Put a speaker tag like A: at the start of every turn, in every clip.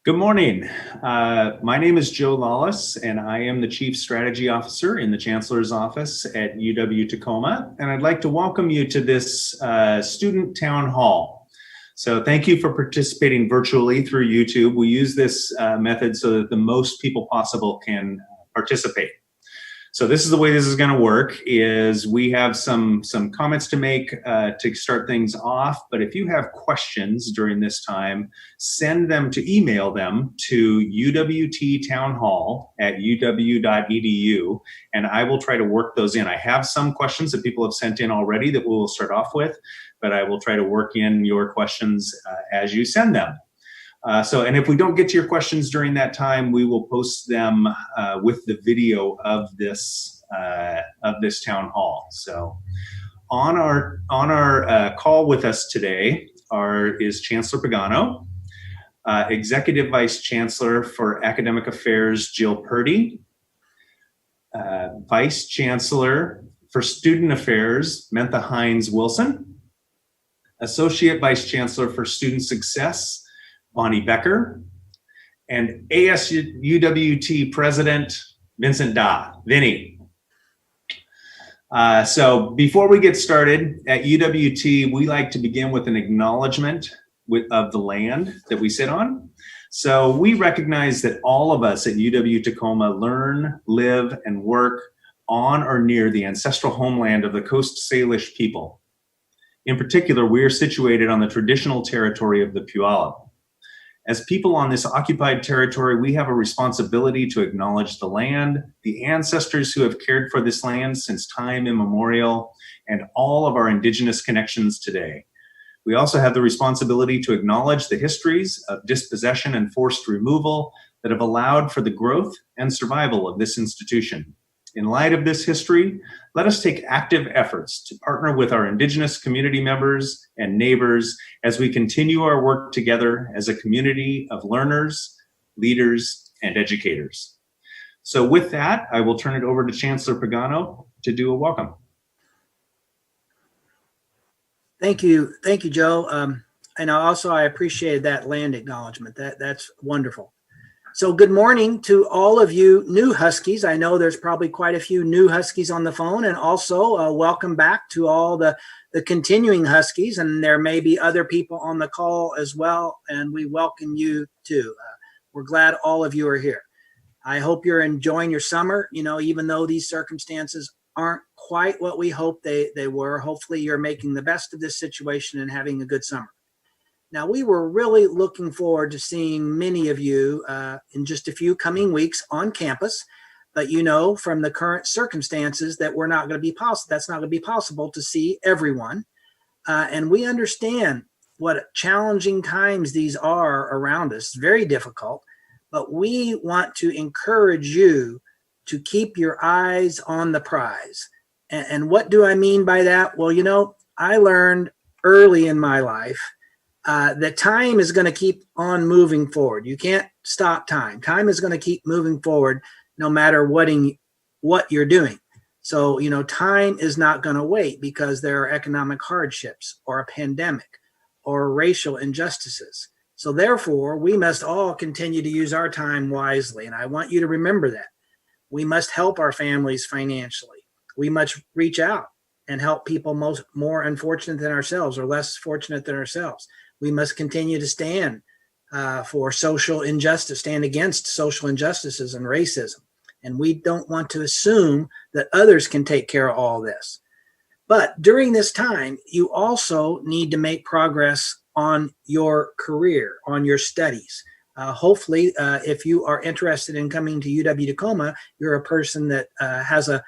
A: Good morning. My name is Joe Lawless, and I am the Chief Strategy Officer in the Chancellor's office at UW-Tacoma. And I'd like to welcome you to this student town hall. So thank you for participating virtually through YouTube. We use this method so that the most people possible can participate. So this is the way this is going to work, is we have some comments to make to start things off. But if you have questions during this time, send them to email them to uwttownhall@uw.edu, and I will try to work those in. I have some questions that people have sent in already that we will start off with, but I will try to work in your questions as you send them. And if we don't get to your questions during that time, we will post them with the video of this town hall. So on our call with us today is Chancellor Pagano, Executive Vice Chancellor for Academic Affairs, Jill Purdy, Vice Chancellor for Student Affairs, Mentha Hines Wilson, Associate Vice Chancellor for Student Success, Bonnie Becker, and ASUWT President, Vincent Da. Vinny. So before we get started, at UWT, we like to begin with an acknowledgement of the land that we sit on. So we recognize that all of us at UW-Tacoma learn, live, and work on or near the ancestral homeland of the Coast Salish people. In particular, we are situated on the traditional territory of the Puyallup. As people on this occupied territory, we have a responsibility to acknowledge the land, the ancestors who have cared for this land since time immemorial, and all of our indigenous connections today. We also have the responsibility to acknowledge the histories of dispossession and forced removal that have allowed for the growth and survival of this institution. In light of this history, let us take active efforts to partner with our Indigenous community members and neighbors as we continue our work together as a community of learners, leaders, and educators. So with that, I will turn it over to Chancellor Pagano to do a welcome.
B: Thank you, Joe. And I appreciated that land acknowledgement. That's wonderful. So good morning to all of you new Huskies. I know there's probably quite a few new Huskies on the phone, and also welcome back to all the continuing Huskies. And there may be other people on the call as well, and we welcome you too. We're glad all of you are here. I hope you're enjoying your summer. You know, even though these circumstances aren't quite what we hoped they were, hopefully you're making the best of this situation and having a good summer. Now, we were really looking forward to seeing many of you in just a few coming weeks on campus, but you know, from the current circumstances that we're not going to be possible. That's not going to be possible to see everyone, and we understand what challenging times these are around us. It's very difficult, but we want to encourage you to keep your eyes on the prize. And what do I mean by that? Well, you know, I learned early in my life that time is going to keep on moving forward. You can't stop time. Time is going to keep moving forward no matter what you're doing. So, you know, time is not going to wait because there are economic hardships or a pandemic or racial injustices. So therefore, we must all continue to use our time wisely. And I want you to remember that. We must help our families financially. We must reach out and help people more unfortunate than ourselves or less fortunate than ourselves. We must continue to stand for social injustice, stand against social injustices and racism. And we don't want to assume that others can take care of all this. But during this time, you also need to make progress on your career, on your studies. Hopefully, if you are interested in coming to UW-Tacoma, you're a person that has a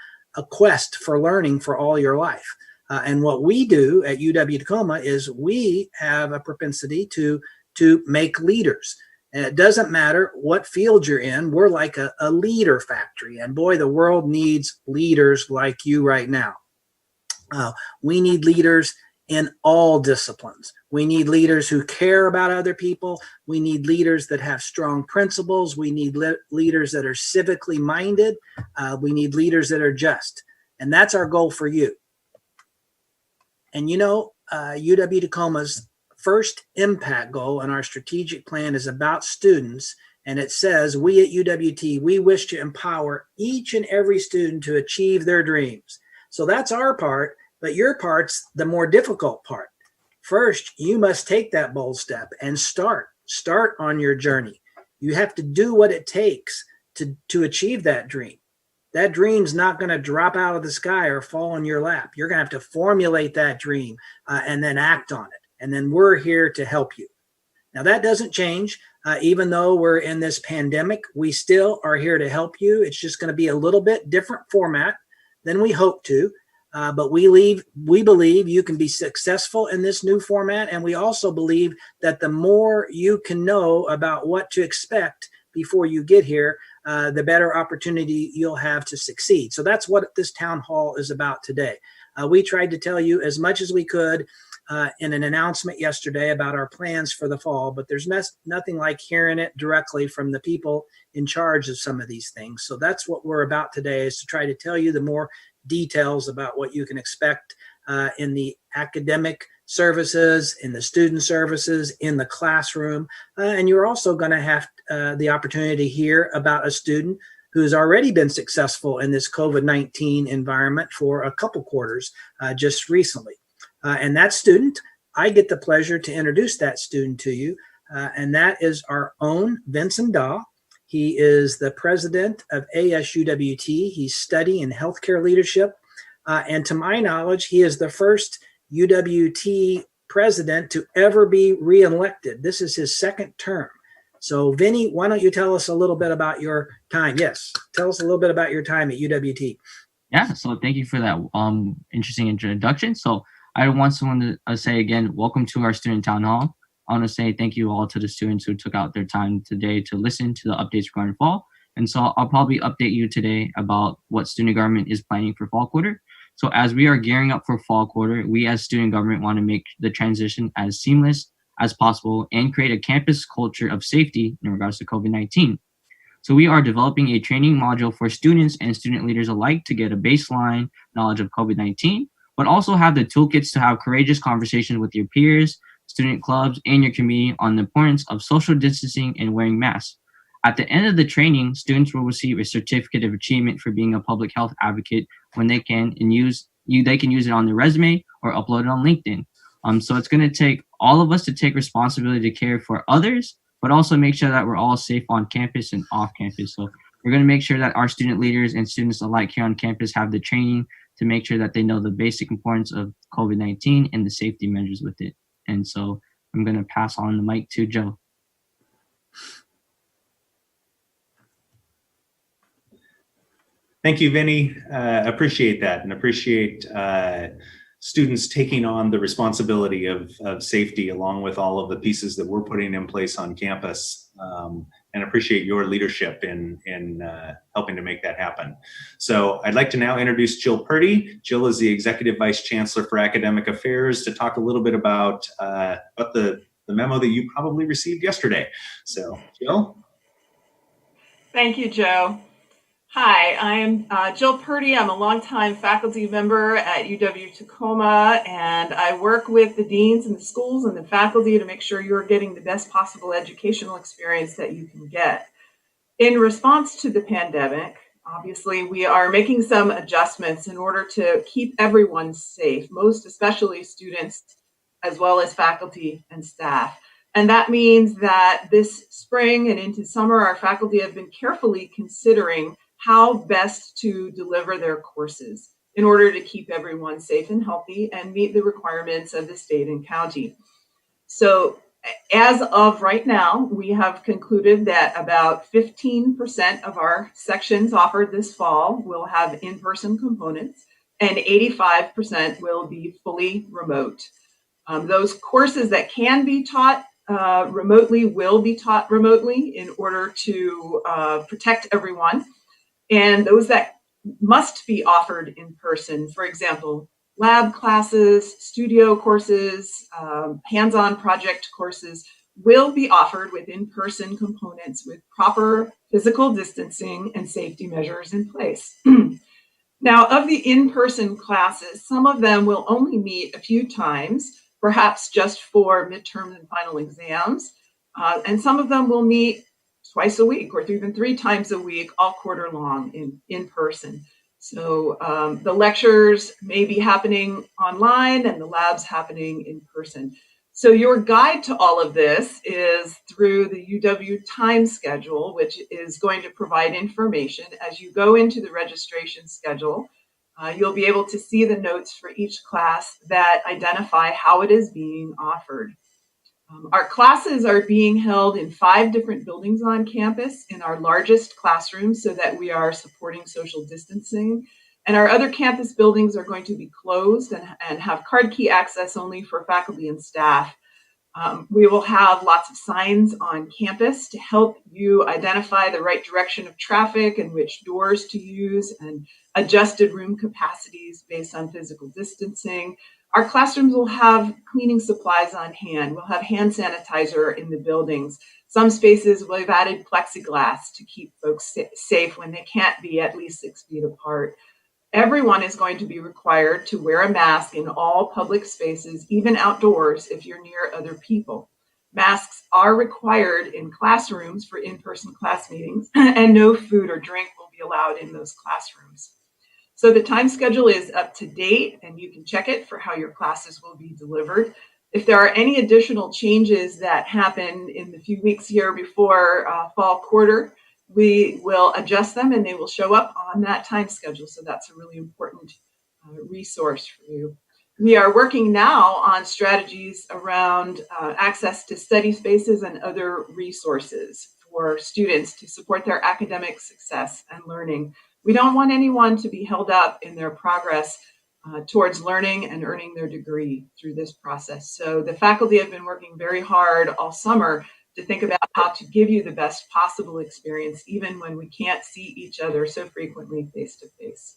B: quest for learning for all your life. And what we do at UW-Tacoma is we have a propensity to make leaders. And it doesn't matter what field you're in, we're like a leader factory. And boy, the world needs leaders like you right now. We need leaders in all disciplines. We need leaders who care about other people. We need leaders that have strong principles. We need leaders that are civically minded. We need leaders that are just. And that's our goal for you. And you know, UW-Tacoma's first impact goal in our strategic plan is about students. And it says, we at UWT, we wish to empower each and every student to achieve their dreams. So that's our part, but your part's the more difficult part. First, you must take that bold step and start on your journey. You have to do what it takes to achieve that dream. That dream's not going to drop out of the sky or fall in your lap. You're going to have to formulate that dream and then act on it. And then we're here to help you. Now, that doesn't change. Even though we're in this pandemic, we still are here to help you. It's just going to be a little bit different format than we hope to. But we believe you can be successful in this new format. And we also believe that the more you can know about what to expect before you get here, the better opportunity you'll have to succeed. So that's what this town hall is about today. We tried to tell you as much as we could in an announcement yesterday about our plans for the fall, but there's nothing like hearing it directly from the people in charge of some of these things. So that's what we're about today, is to try to tell you the more details about what you can expect in the academic services, in the student services, in the classroom. And you're also going to have the opportunity to hear about a student who's already been successful in this COVID-19 environment for a couple quarters just recently. And that student, I get the pleasure to introduce that student to you. And that is our own Vincent Daw. He is the president of ASUWT. He's studying healthcare leadership. And to my knowledge, he is the first UWT president to ever be reelected. This is his second term. So Vinny, why don't you tell us a little bit about your time? Yes, tell us a little bit about your time at UWT.
C: Yeah, so thank you for that interesting introduction. So I want someone to say again, welcome to our student town hall. I want to say thank you all to the students who took out their time today to listen to the updates regarding fall. And so I'll probably update you today about what student government is planning for fall quarter. So as we are gearing up for fall quarter, we as student government want to make the transition as seamless as possible and create a campus culture of safety in regards to COVID-19. So we are developing a training module for students and student leaders alike to get a baseline knowledge of COVID-19, but also have the toolkits to have courageous conversations with your peers, student clubs, and your community on the importance of social distancing and wearing masks. At the end of the training, students will receive a certificate of achievement for being a public health advocate when they can they can use it on their resume or upload it on LinkedIn. So it's going to take all of us to take responsibility to care for others, but also make sure that we're all safe on campus and off campus. So we're going to make sure that our student leaders and students alike here on campus have the training to make sure that they know the basic importance of COVID-19 and the safety measures with it. And so I'm going to pass on the mic to Joe.
A: Thank you, Vinny. Appreciate that, and appreciate students taking on the responsibility of safety along with all of the pieces that we're putting in place on campus, and appreciate your leadership in helping to make that happen. So I'd like to now introduce Jill Purdy. Jill is the Executive Vice Chancellor for Academic Affairs to talk a little bit about the memo that you probably received yesterday. So Jill.
D: Thank you, Joe. Hi, I'm Jill Purdy. I'm a longtime faculty member at UW-Tacoma, and I work with the deans and the schools and the faculty to make sure you're getting the best possible educational experience that you can get. In response to the pandemic, obviously, we are making some adjustments in order to keep everyone safe, most especially students, as well as faculty and staff. And that means that this spring and into summer, our faculty have been carefully considering how best to deliver their courses in order to keep everyone safe and healthy and meet the requirements of the state and county. So as of right now, we have concluded that about 15% of our sections offered this fall will have in-person components and 85% will be fully remote. Those courses that can be taught remotely will be taught remotely in order to protect everyone. And those that must be offered in person, for example, lab classes, studio courses, hands-on project courses, will be offered with in-person components with proper physical distancing and safety measures in place. Now, of the in-person classes, some of them will only meet a few times, perhaps just for midterm and final exams, and some of them will meet twice a week or even 3 times a week, all quarter long in person. So the lectures may be happening online and the labs happening in person. So your guide to all of this is through the UW time schedule, which is going to provide information. As you go into the registration schedule, you'll be able to see the notes for each class that identify how it is being offered. Our classes are being held in 5 different buildings on campus in our largest classrooms so that we are supporting social distancing. And our other campus buildings are going to be closed and have card key access only for faculty and staff. We will have lots of signs on campus to help you identify the right direction of traffic and which doors to use, and adjusted room capacities based on physical distancing. Our classrooms will have cleaning supplies on hand. We'll have hand sanitizer in the buildings. Some spaces we've added plexiglass to keep folks safe when they can't be at least 6 feet apart. Everyone is going to be required to wear a mask in all public spaces, even outdoors if you're near other people. Masks are required in classrooms for in-person class meetings, and no food or drink will be allowed in those classrooms. So the time schedule is up to date, and you can check it for how your classes will be delivered. If there are any additional changes that happen in the few weeks here before fall quarter, we will adjust them and they will show up on that time schedule. So that's a really important resource for you. We are working now on strategies around access to study spaces and other resources for students to support their academic success and learning. We don't want anyone to be held up in their progress towards learning and earning their degree through this process. So the faculty have been working very hard all summer to think about how to give you the best possible experience, even when we can't see each other so frequently face to face.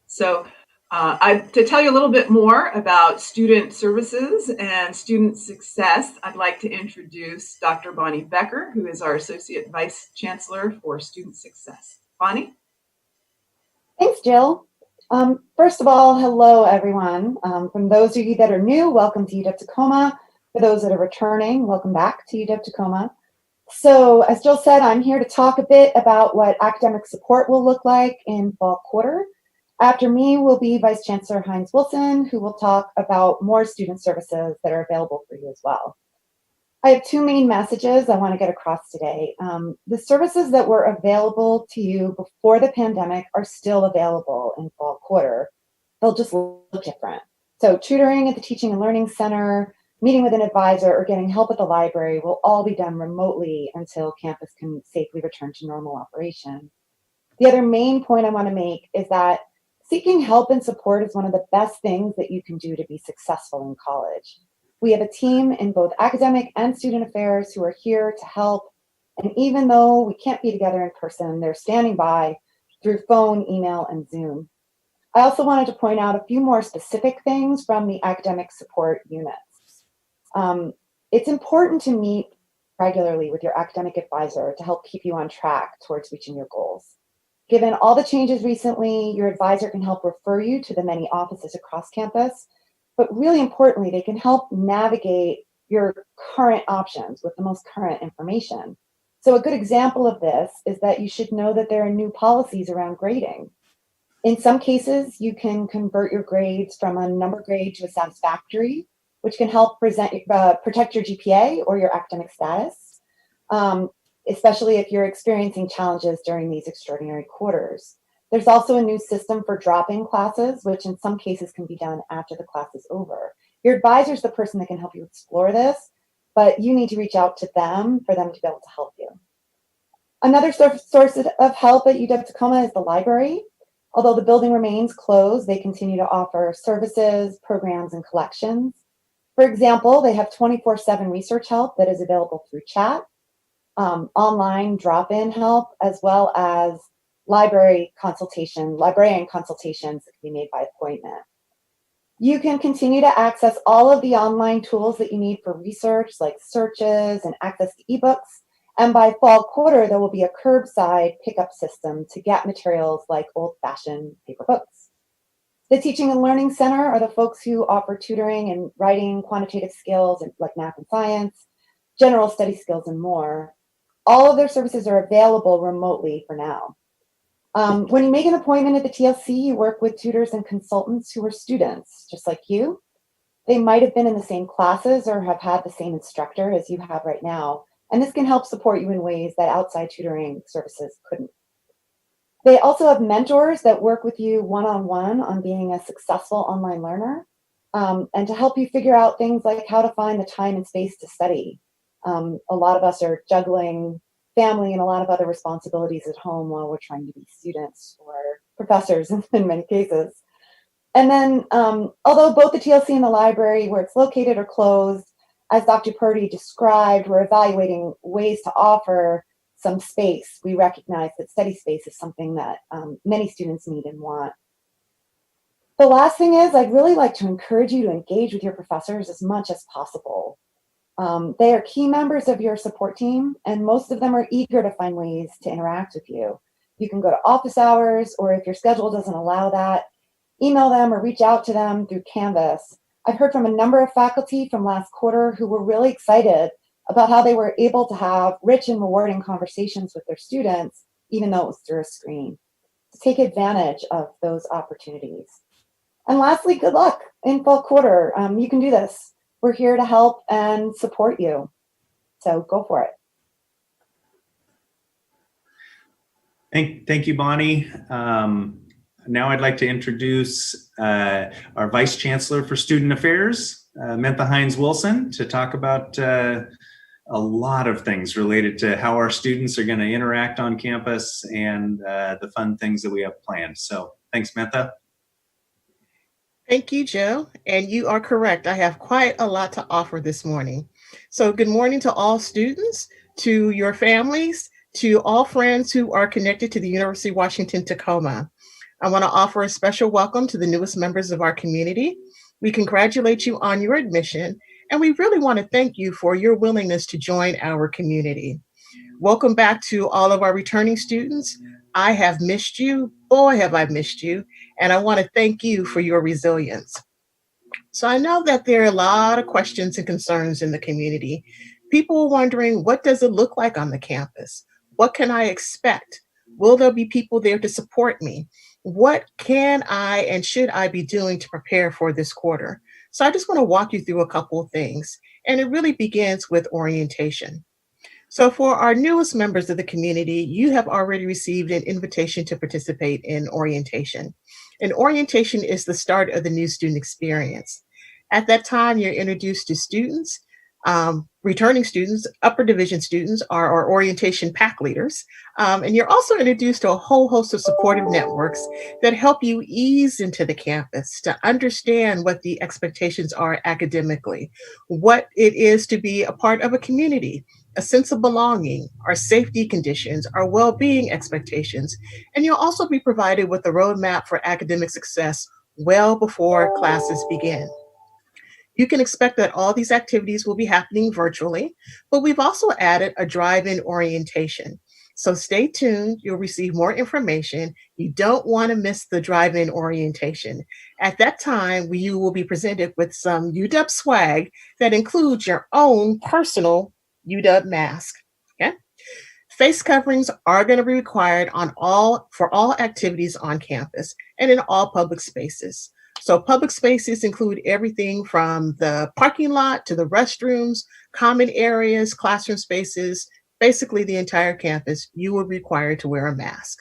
D: So to tell you a little bit more about student services and student success, I'd like to introduce Dr. Bonnie Becker, who is our Associate Vice Chancellor for Student Success. Bonnie?
E: Thanks, Jill. First of all, hello, everyone. From those of you that are new, welcome to UW Tacoma. For those that are returning, welcome back to UW Tacoma. So as Jill said, I'm here to talk a bit about what academic support will look like in fall quarter. After me will be Vice Chancellor Hines Wilson, who will talk about more student services that are available for you as well. I have two main messages I want to get across today. The services that were available to you before the pandemic are still available in fall quarter. They'll just look different. So tutoring at the Teaching and Learning Center, meeting with an advisor, or getting help at the library will all be done remotely until campus can safely return to normal operation. The other main point I want to make is that seeking help and support is one of the best things that you can do to be successful in college. We have a team in both academic and student affairs who are here to help. And even though we can't be together in person, they're standing by through phone, email, and Zoom. I also wanted to point out a few more specific things from the academic support units. It's important to meet regularly with your academic advisor to help keep you on track towards reaching your goals. Given all the changes recently, your advisor can help refer you to the many offices across campus. But really importantly, they can help navigate your current options with the most current information. So a good example of this is that you should know that there are new policies around grading. In some cases, you can convert your grades from a number grade to a satisfactory, which can help protect your GPA or your academic status, especially if you're experiencing challenges during these extraordinary quarters. There's also a new system for drop-in classes, which in some cases can be done after the class is over. Your advisor is the person that can help you explore this, but you need to reach out to them for them to be able to help you. Another source of help at UW Tacoma is the library. Although the building remains closed, they continue to offer services, programs, and collections. For example, they have 24/7 research help that is available through chat, online drop-in help, as well as librarian consultations that can be made by appointment. You can continue to access all of the online tools that you need for research, like searches and access to ebooks. And by fall quarter, there will be a curbside pickup system to get materials like old-fashioned paper books. The Teaching and Learning Center are the folks who offer tutoring and writing, quantitative skills like math and science, general study skills, and more. All of their services are available remotely for now. When you make an appointment at the TLC, you work with tutors and consultants who are students, just like you. They might have been in the same classes or have had the same instructor as you have right now, and this can help support you in ways that outside tutoring services couldn't. They also have mentors that work with you one-on-one on being a successful online learner, and to help you figure out things like how to find the time and space to study. A lot of us are juggling family and a lot of other responsibilities at home while we're trying to be students or professors in many cases. And then, although both the TLC and the library where it's located are closed, as Dr. Purdy described, we're evaluating ways to offer some space. We recognize that study space is something that many students need and want. The last thing is, I'd really like to encourage you to engage with your professors as much as possible. They are key members of your support team, and most of them are eager to find ways to interact with you. You can go to office hours, or if your schedule doesn't allow that, email them or reach out to them through Canvas. I've heard from a number of faculty from last quarter who were really excited about how they were able to have rich and rewarding conversations with their students, even though it was through a screen. So take advantage of those opportunities. And lastly, good luck in fall quarter. You can do this. We're here to help and support you. So go for it.
A: Thank you, Bonnie. Now I'd like to introduce our Vice Chancellor for Student Affairs, Mentha Hines Wilson, to talk about a lot of things related to how our students are going to interact on campus and the fun things that we have planned. So thanks, Mentha.
F: Thank you, Joe. And you are correct. I have quite a lot to offer this morning. So, good morning to all students, to your families, to all friends who are connected to the University of Washington Tacoma. I want to offer a special welcome to the newest members of our community. We congratulate you on your admission, and we really want to thank you for your willingness to join our community. Welcome back to all of our returning students. I have missed you. Boy, have I missed you. And I want to thank you for your resilience. So I know that there are a lot of questions and concerns in the community. People are wondering, what does it look like on the campus? What can I expect? Will there be people there to support me? What can I and should I be doing to prepare for this quarter? So I just want to walk you through a couple of things. And it really begins with orientation. So, for our newest members of the community, you have already received an invitation to participate in orientation. And orientation is the start of the new student experience. At that time, you're introduced to students, returning students, upper division students are our orientation pack leaders. And you're also introduced to a whole host of supportive networks that help you ease into the campus to understand what the expectations are academically, what it is to be a part of a community, a sense of belonging, our safety conditions, our well-being expectations, and you'll also be provided with a roadmap for academic success well before classes begin. You can expect that all these activities will be happening virtually, but we've also added a drive-in orientation. So stay tuned, you'll receive more information. You don't want to miss the drive-in orientation. At that time, you will be presented with some UW swag that includes your own personal UW mask. Okay? Face coverings are going to be required for all activities on campus and in all public spaces. So public spaces include everything from the parking lot to the restrooms, common areas, classroom spaces, basically the entire campus. You will be required to wear a mask.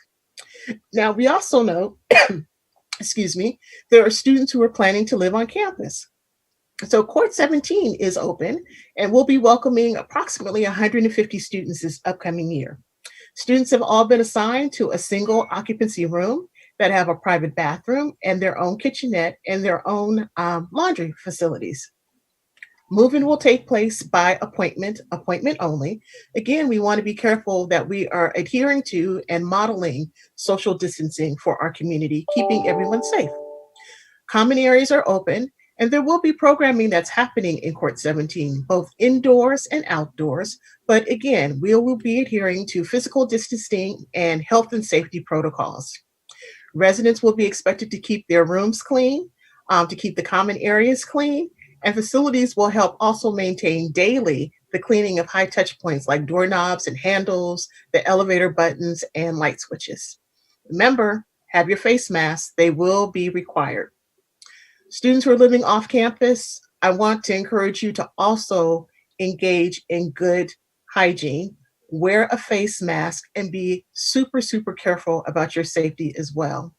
F: Now, we also know, excuse me, there are students who are planning to live on campus. So Court 17 is open and we'll be welcoming approximately 150 students this upcoming year. Students have all been assigned to a single occupancy room that have a private bathroom and their own kitchenette and their own laundry facilities. Move-in will take place by appointment only. Again, we want to be careful that we are adhering to and modeling social distancing for our community, keeping everyone safe. Common areas are open, and there will be programming that's happening in Court 17, both indoors and outdoors. But again, we will be adhering to physical distancing and health and safety protocols. Residents will be expected to keep their rooms clean, to keep the common areas clean, and facilities will help also maintain daily the cleaning of high touch points like doorknobs and handles, the elevator buttons, and light switches. Remember, have your face masks, they will be required. Students who are living off campus, I want to encourage you to also engage in good hygiene, wear a face mask, and be super, super careful about your safety as well.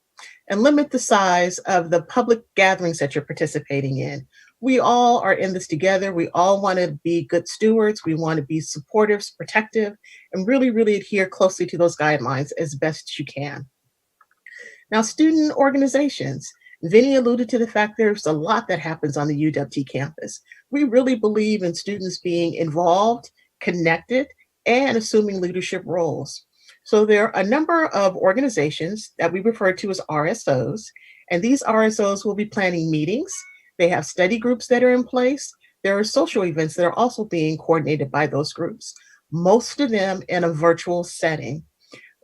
F: And limit the size of the public gatherings that you're participating in. We all are in this together. We all want to be good stewards. We want to be supportive, protective, and really, really adhere closely to those guidelines as best you can. Now, student organizations. Vinny alluded to the fact there's a lot that happens on the UWT campus. We really believe in students being involved, connected, and assuming leadership roles. So there are a number of organizations that we refer to as RSOs, and these RSOs will be planning meetings. They have study groups that are in place. There are social events that are also being coordinated by those groups, most of them in a virtual setting.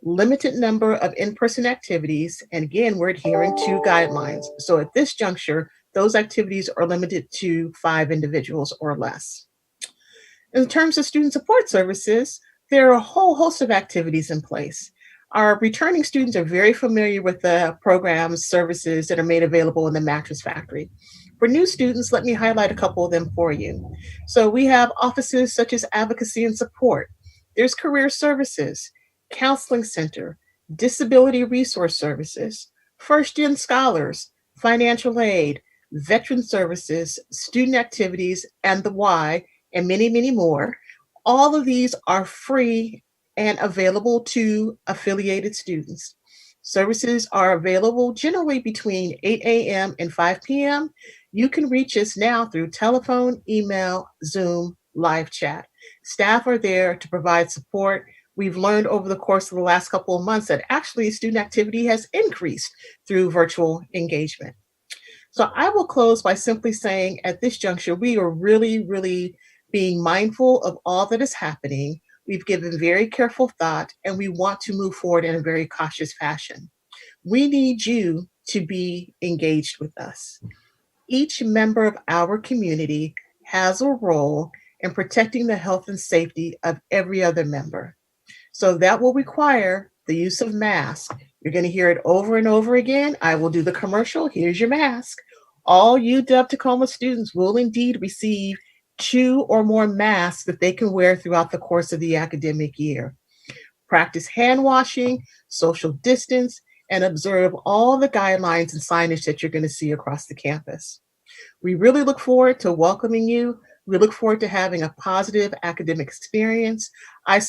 F: Limited number of in-person activities, and again, we're adhering to guidelines. So at this juncture, those activities are limited to 5 individuals or less. In terms of student support services, there are a whole host of activities in place. Our returning students are very familiar with the programs, services that are made available in the Mattress Factory. For new students, let me highlight a couple of them for you. So we have offices such as advocacy and support. There's career services, counseling center, disability resource services, first-gen scholars, financial aid, veteran services, student activities, and the Y, and many, many more. All of these are free and available to affiliated students. Services are available generally between 8 a.m. and 5 p.m. You can reach us now through telephone, email, Zoom, live chat. Staff are there to provide support. We've learned over the course of the last couple of months that actually student activity has increased through virtual engagement. So I will close by simply saying at this juncture, we are really being mindful of all that is happening. We've given very careful thought, and we want to move forward in a very cautious fashion. We need you to be engaged with us. Each member of our community has a role in protecting the health and safety of every other member. So that will require the use of masks. You're going to hear it over and over again. I will do the commercial. Here's your mask. All UW Tacoma students will indeed receive 2 or more masks that they can wear throughout the course of the academic year. Practice hand washing, social distance, and observe all the guidelines and signage that you're going to see across the campus. We really look forward to welcoming you. We look forward to having a positive academic experience. I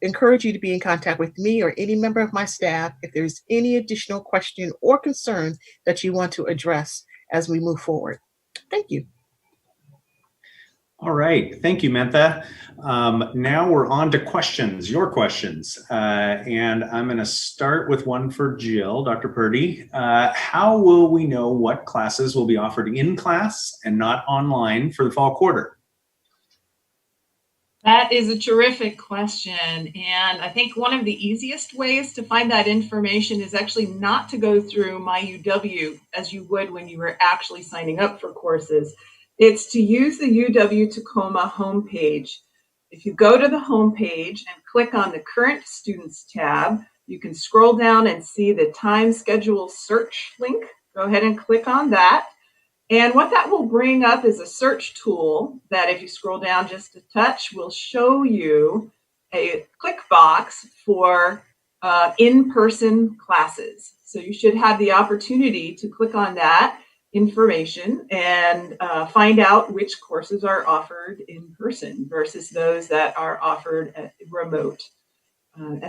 F: encourage you to be in contact with me or any member of my staff if there's any additional question or concern that you want to address as we move forward. Thank you.
A: All right, thank you, Mentha. Now we're on to questions, your questions. And I'm going to start with one for Jill, Dr. Purdy. How will we know what classes will be offered in class and not online for the fall quarter?
D: That is a terrific question. And I think one of the easiest ways to find that information is actually not to go through My UW as you would when you were actually signing up for courses. It's to use the UW Tacoma homepage. If you go to the homepage and click on the Current Students tab, you can scroll down and see the time schedule search link. Go ahead and click on that. And what that will bring up is a search tool that if you scroll down just a touch will show you a click box for in-person classes. So you should have the opportunity to click on that information and find out which courses are offered in person versus those that are offered remote.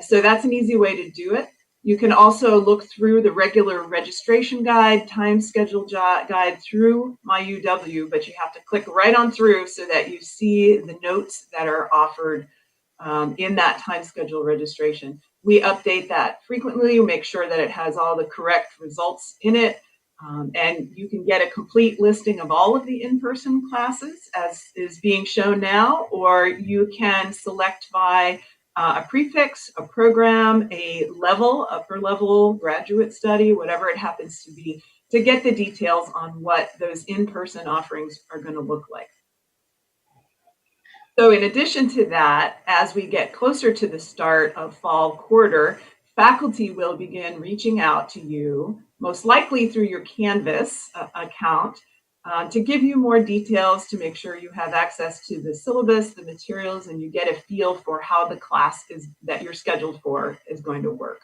D: So that's an easy way to do it. You can also look through the regular registration guide, time schedule guide through My UW, but you have to click right on through so that you see the notes that are offered in that time schedule registration. We update that frequently, make sure that it has all the correct results in it. And you can get a complete listing of all of the in-person classes as is being shown now, or you can select by a prefix, a program, a level, upper level, graduate study, whatever it happens to be, to get the details on what those in-person offerings are going to look like. So in addition to that, as we get closer to the start of fall quarter, faculty will begin reaching out to you, most likely through your Canvas account, to give you more details to make sure you have access to the syllabus, the materials, and you get a feel for how the class that you're scheduled for is going to work.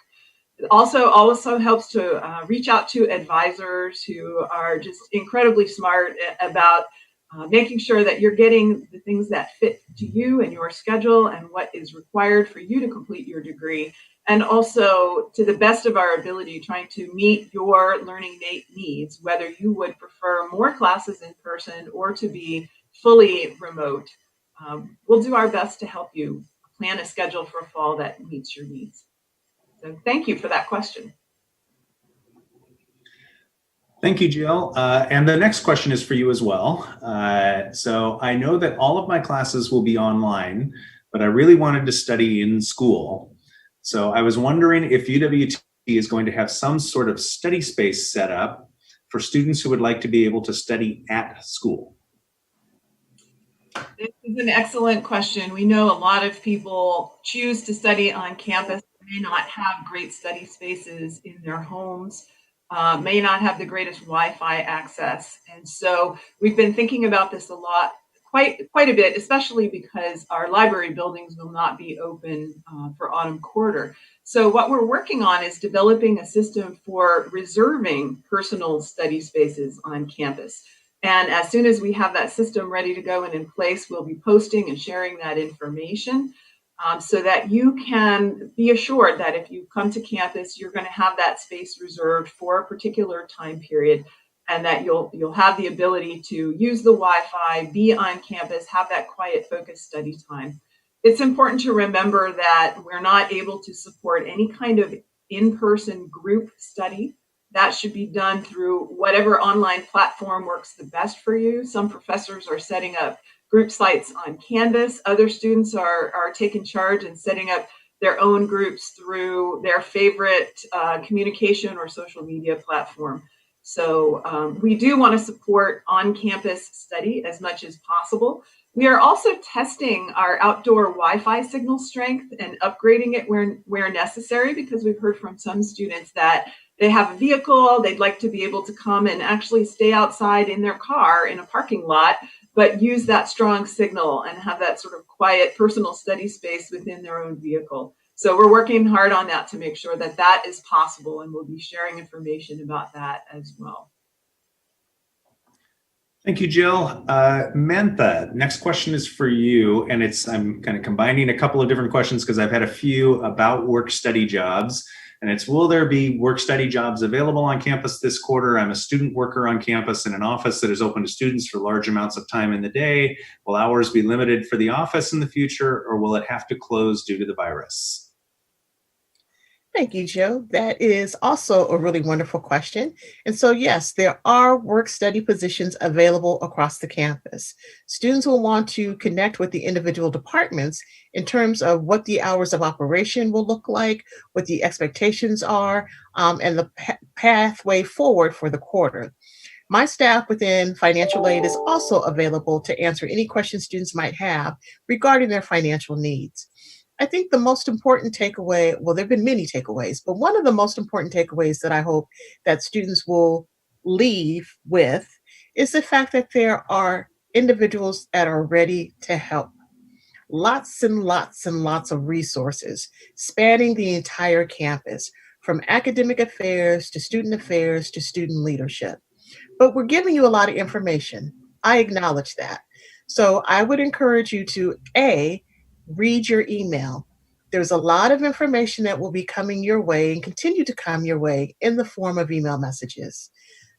D: It also helps to reach out to advisors who are just incredibly smart about making sure that you're getting the things that fit to you and your schedule and what is required for you to complete your degree. And also, to the best of our ability, trying to meet your learning needs, whether you would prefer more classes in person or to be fully remote. We'll do our best to help you plan a schedule for fall that meets your needs. So thank you for that question.
A: Thank you, Jill. And the next question is for you as well. So I know that all of my classes will be online, but I really wanted to study in school. So I was wondering if UWT is going to have some sort of study space set up for students who would like to be able to study at school.
D: This is an excellent question. We know a lot of people choose to study on campus, may not have great study spaces in their homes, may not have the greatest Wi-Fi access. And so we've been thinking about this a lot, quite a bit, especially because our library buildings will not be open for autumn quarter. So what we're working on is developing a system for reserving personal study spaces on campus. And as soon as we have that system ready to go and in place, we'll be posting and sharing that information. so that you can be assured that if you come to campus, you're going to have that space reserved for a particular time period, and that you'll have the ability to use the Wi-Fi, be on campus, have that quiet, focused study time. It's important to remember that we're not able to support any kind of in-person group study. That should be done through whatever online platform works the best for you. Some professors are setting up group sites on Canvas. Other students are taking charge and setting up their own groups through their favorite communication or social media platform. So we do want to support on-campus study as much as possible. We are also testing our outdoor Wi-Fi signal strength and upgrading it where necessary, because we've heard from some students that they have a vehicle, they'd like to be able to come and actually stay outside in their car in a parking lot, but use that strong signal and have that sort of quiet personal study space within their own vehicle. So we're working hard on that to make sure that that is possible, and we'll be sharing information about that as well.
A: Thank you, Jill. Mantha, next question is for you, and I'm kind of combining a couple of different questions because I've had a few about work-study jobs, and it's, will there be work-study jobs available on campus this quarter? I'm a student worker on campus in an office that is open to students for large amounts of time in the day. Will hours be limited for the office in the future, or will it have to close due to the virus?
F: Thank you, Joe. That is also a really wonderful question. And so, yes, there are work-study positions available across the campus. Students will want to connect with the individual departments in terms of what the hours of operation will look like, what the expectations are, and the pathway forward for the quarter. My staff within financial aid is also available to answer any questions students might have regarding their financial needs. I think the most important takeaway, well, there have been many takeaways, but one of the most important takeaways that I hope that students will leave with is the fact that there are individuals that are ready to help. Lots and lots and lots of resources spanning the entire campus, from academic affairs to student leadership. But we're giving you a lot of information. I acknowledge that. So I would encourage you to, read your email. There's a lot of information that will be coming your way and continue to come your way in the form of email messages.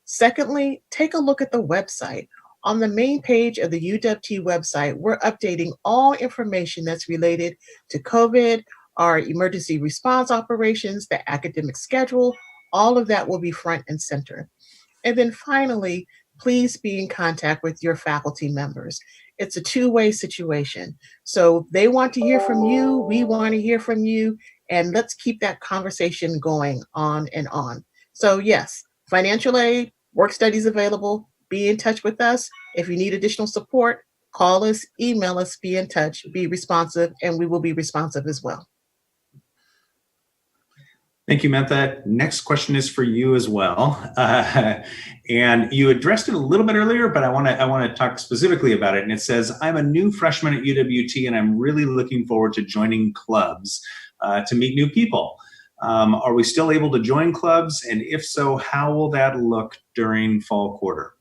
F: Secondly, take a look at the website. On the main page of the UWT website, we're updating all information that's related to COVID, our emergency response operations, the academic schedule. All of that will be front and center. And then finally, please be in contact with your faculty members. It's a two-way situation. So they want to hear from you, we want to hear from you, and let's keep that conversation going on and on. So yes, financial aid, work studies available, be in touch with us. If you need additional support, call us, email us, be in touch, be responsive, and we will be responsive as well.
A: Thank you, Mantha. Next question is for you as well. And you addressed it a little bit earlier, but I want to talk specifically about it. And it says, I'm a new freshman at UWT, and I'm really looking forward to joining clubs to meet new people. Are we still able to join clubs? And if so, how will that look during fall quarter?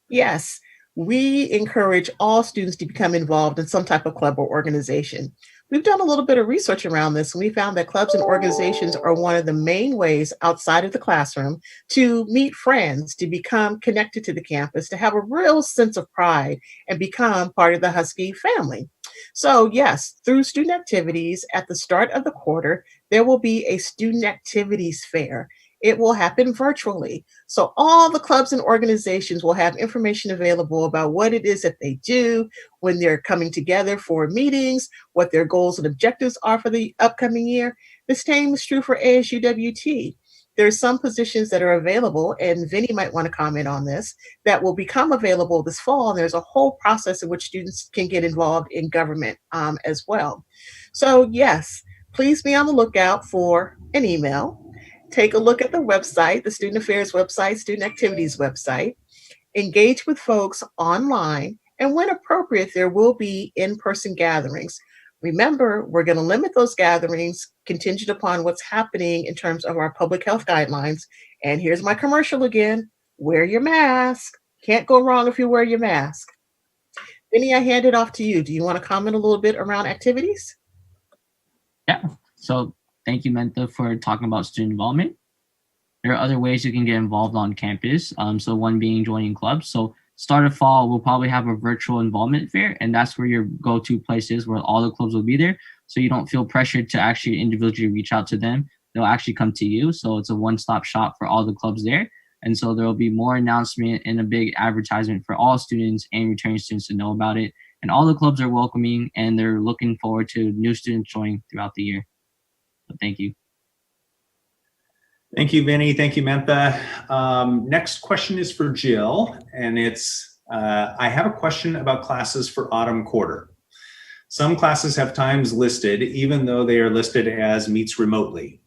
F: Yes, we encourage all students to become involved in some type of club or organization. We've done a little bit of research around this, and we found that clubs and organizations are one of the main ways outside of the classroom to meet friends, to become connected to the campus, to have a real sense of pride and become part of the Husky family. So yes, through student activities at the start of the quarter, there will be a student activities fair. It will happen virtually. So all the clubs and organizations will have information available about what it is that they do when they're coming together for meetings, what their goals and objectives are for the upcoming year. The same is true for ASUWT. There's some positions that are available, and Vinny might want to comment on this, that will become available this fall. And there's a whole process in which students can get involved in government as well. So yes, please be on the lookout for an email. Take a look at the website, the Student Affairs website, Student Activities website, engage with folks online, and when appropriate, there will be in-person gatherings. Remember, we're going to limit those gatherings contingent upon what's happening in terms of our public health guidelines. And here's my commercial again, wear your mask. Can't go wrong if you wear your mask. Vinny, I hand it off to you. Do you want to comment a little bit around activities?
C: Yeah. So thank you, Mentha, for talking about student involvement. There are other ways you can get involved on campus. So one being joining clubs. So start of fall, we'll probably have a virtual involvement fair, and that's where your go-to place is, where all the clubs will be there. So you don't feel pressured to actually individually reach out to them. They'll actually come to you. So it's a one-stop shop for all the clubs there. And so there will be more announcement and a big advertisement for all students and returning students to know about it. And all the clubs are welcoming, and they're looking forward to new students joining throughout the year. So thank you.
A: Thank you, Vinny. Thank you, Mentha. Next question is for Jill, and it's, I have a question about classes for autumn quarter. Some classes have times listed, even though they are listed as meets remotely.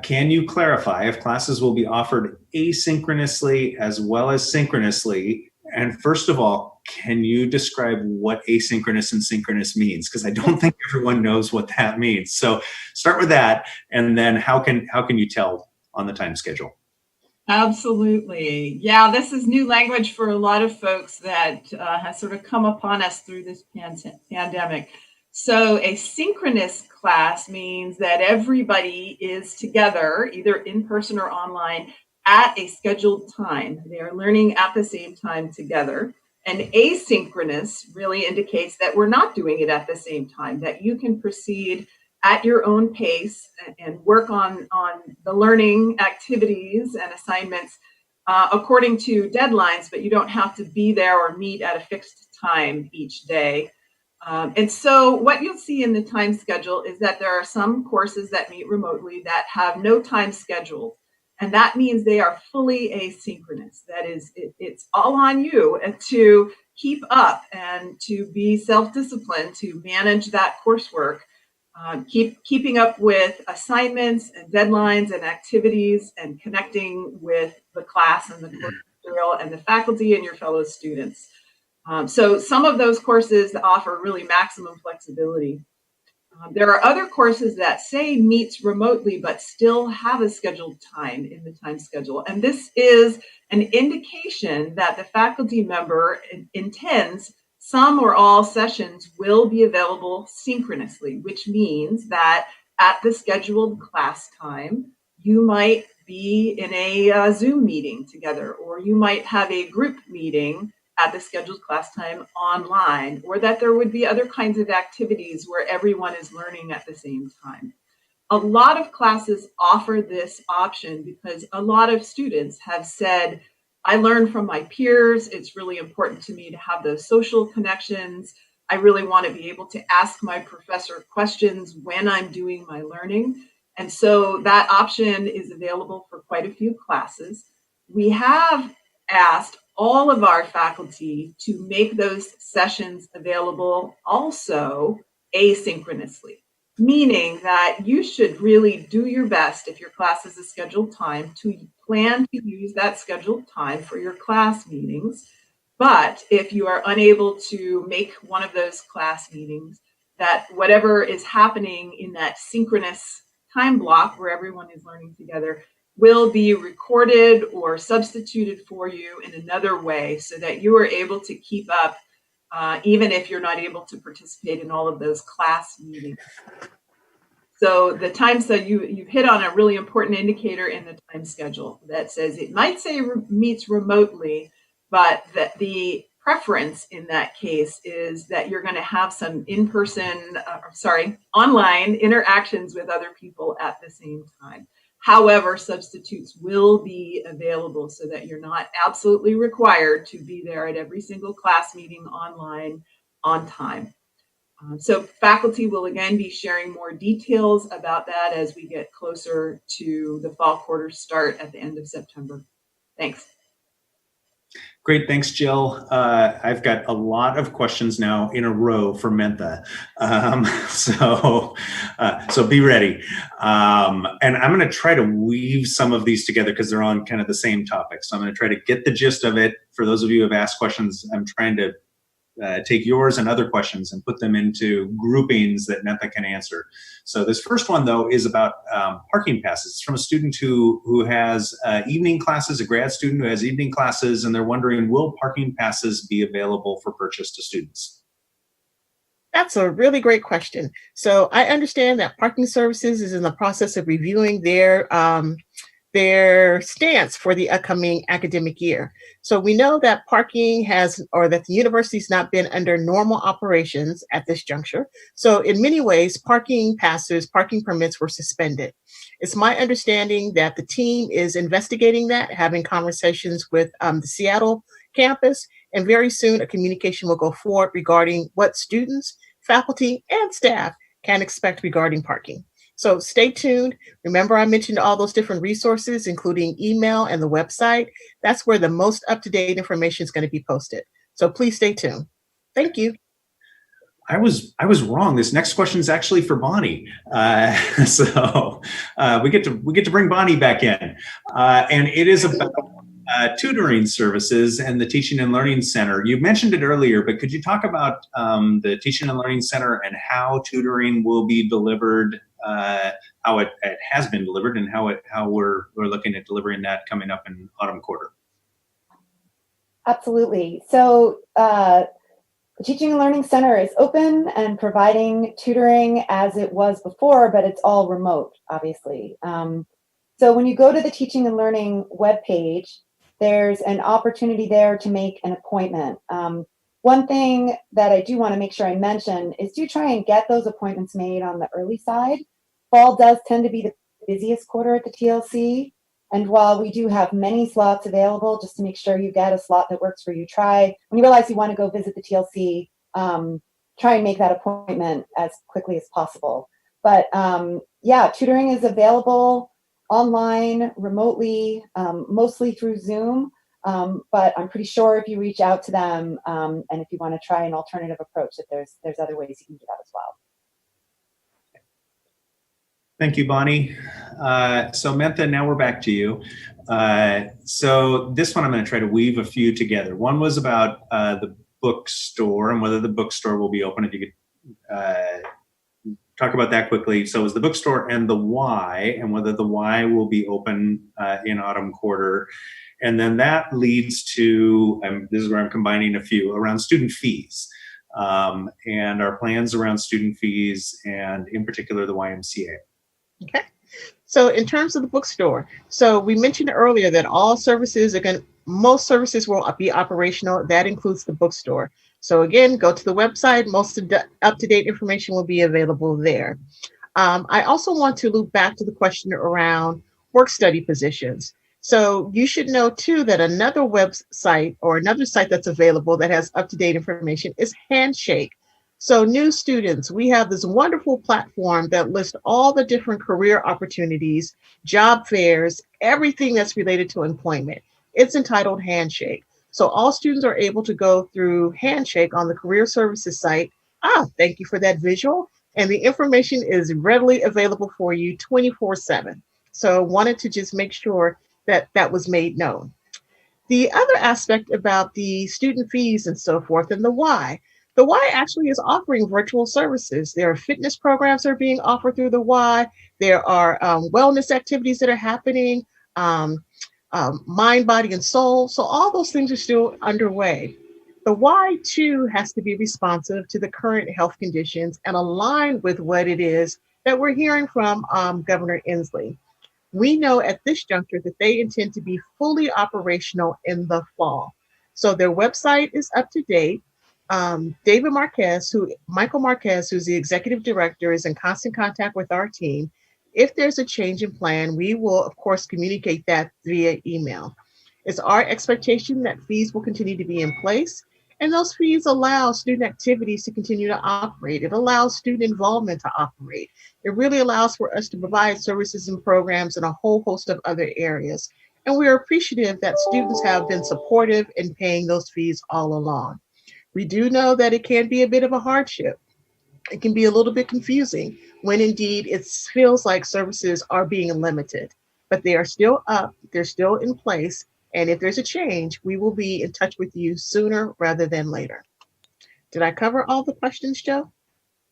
A: Can you clarify if classes will be offered asynchronously as well as synchronously? And first of all, can you describe what asynchronous and synchronous means? Because I don't think everyone knows what that means. So start with that, and then how can you tell on the time schedule?
D: Absolutely. Yeah, this is new language for a lot of folks that has sort of come upon us through this pandemic. So a synchronous class means that everybody is together, either in person or online, at a scheduled time. They are learning at the same time together. And asynchronous really indicates that we're not doing it at the same time, that you can proceed at your own pace and work on the learning activities and assignments according to deadlines, but you don't have to be there or meet at a fixed time each day. And so what you'll see in the time schedule is that there are some courses that meet remotely that have no time scheduled. And that means they are fully asynchronous. That is, it's all on you to keep up and to be self-disciplined, to manage that coursework, keeping up with assignments and deadlines and activities, and connecting with the class and the course material and the faculty and your fellow students. So some of those courses offer really maximum flexibility. There are other courses that say meets remotely, but still have a scheduled time in the time schedule. And this is an indication that the faculty member intends some or all sessions will be available synchronously, which means that at the scheduled class time, you might be in a Zoom meeting together, or you might have a group meeting at the scheduled class time online, or that there would be other kinds of activities where everyone is learning at the same time. A lot of classes offer this option because a lot of students have said, I learn from my peers. It's really important to me to have those social connections. I really want to be able to ask my professor questions when I'm doing my learning. And so that option is available for quite a few classes. We have asked all of our faculty to make those sessions available also asynchronously, meaning that you should really do your best, if your class is a scheduled time, to plan to use that scheduled time for your class meetings. But if you are unable to make one of those class meetings, that whatever is happening in that synchronous time block where everyone is learning together will be recorded or substituted for you in another way, so that you are able to keep up even if you're not able to participate in all of those class meetings. So the time, so you've hit on a really important indicator in the time schedule that says it might say meets remotely, but that the preference in that case is that you're going to have some online interactions with other people at the same time. However, substitutes will be available so that you're not absolutely required to be there at every single class meeting online on time. So faculty will again be sharing more details about that as we get closer to the fall quarter start at the end of September. Thanks.
A: Great, thanks, Jill. I've got a lot of questions now in a row for Mentha, so be ready. And I'm going to try to weave some of these together because they're on kind of the same topic. So I'm going to try to get the gist of it. For those of you who have asked questions, I'm trying to take yours and other questions and put them into groupings that Netha can answer. So this first one, though, is about parking passes. It's from a student who has evening classes, a grad student who has evening classes, and they're wondering, will parking passes be available for purchase to students?
F: That's a really great question. So I understand that Parking Services is in the process of reviewing their stance for the upcoming academic year. So we know that parking that the university's not been under normal operations at this juncture. So in many ways, parking passes, parking permits were suspended. It's my understanding that the team is investigating that, having conversations with the Seattle campus, and very soon a communication will go forward regarding what students, faculty, and staff can expect regarding parking. So stay tuned. Remember, I mentioned all those different resources, including email and the website. That's where the most up-to-date information is going to be posted. So please stay tuned. Thank you.
A: I was wrong. This next question is actually for Bonnie. So we get to bring Bonnie back in, and it is about tutoring services and the Teaching and Learning Center. You mentioned it earlier, but could you talk about the Teaching and Learning Center and how tutoring will be delivered, how it has been delivered, and how we're looking at delivering that coming up in autumn quarter?
E: Absolutely. So the Teaching and Learning Center is open and providing tutoring as it was before, but it's all remote, obviously. So when you go to the Teaching and Learning webpage, there's an opportunity there to make an appointment. One thing that I do want to make sure I mention is do try and get those appointments made on the early side. Fall does tend to be the busiest quarter at the TLC. And while we do have many slots available, just to make sure you get a slot that works for you, when you realize you want to go visit the TLC, try and make that appointment as quickly as possible. But yeah, tutoring is available online, remotely, mostly through Zoom. But I'm pretty sure if you reach out to them and if you want to try an alternative approach, that there's other ways you can do that as well.
A: Thank you, Bonnie. So Mentha, now we're back to you. So this one I'm going to try to weave a few together. One was about the bookstore and whether the bookstore will be open. If you could talk about that quickly. So it was the bookstore and the Y, and whether the Y will be open in autumn quarter. And then that leads to, this is where I'm combining a few, around student fees. And our plans around student fees, and in particular the YMCA.
F: Okay. So in terms of the bookstore, so we mentioned earlier that most services will be operational. That includes the bookstore. So again, go to the website. Most of the up-to-date information will be available there. I also want to loop back to the question around work study positions. So you should know too that another website or another site that's available that has up-to-date information is Handshake. So new students, we have this wonderful platform that lists all the different career opportunities, job fairs, everything that's related to employment. It's entitled Handshake. So all students are able to go through Handshake on the Career Services site. Thank you for that visual. And the information is readily available for you 24/7. So wanted to just make sure that that was made known. The other aspect about the student fees and so forth and the Y actually is offering virtual services. There are fitness programs that are being offered through the Y. There are wellness activities that are happening, mind, body, and soul. So all those things are still underway. The Y too has to be responsive to the current health conditions and align with what it is that we're hearing from Governor Inslee. We know at this juncture that they intend to be fully operational in the fall. So their website is up to date. Michael Marquez, who's the executive director, is in constant contact with our team. If there's a change in plan, we will, of course, communicate that via email. It's our expectation that fees will continue to be in place, and those fees allow student activities to continue to operate. It allows student involvement to operate. It really allows for us to provide services and programs in a whole host of other areas. And we are appreciative that students have been supportive in paying those fees all along. We do know that it can be a bit of a hardship. It can be a little bit confusing when indeed it feels like services are being limited, but they are still up, they're still in place. And if there's a change, we will be in touch with you sooner rather than later. Did I cover all the questions, Joe?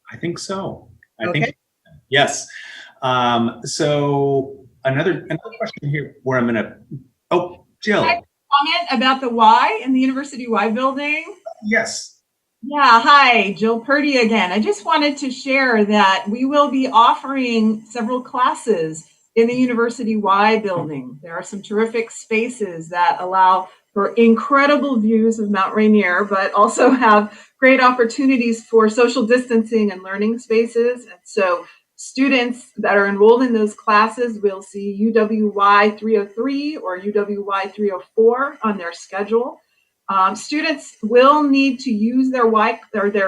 A: I think so. I
F: Okay.
A: think, yes. So another question here where I'm gonna, oh, Jill.
D: Comment about the Y in the University Y building.
A: Yes.
D: Yeah, hi, Jill Purdy again. I just wanted to share that we will be offering several classes in the University Y building. There are some terrific spaces that allow for incredible views of Mount Rainier, but also have great opportunities for social distancing and learning spaces. And so students that are enrolled in those classes will see UWY 303 or UWY 304 on their schedule. Students will need to use their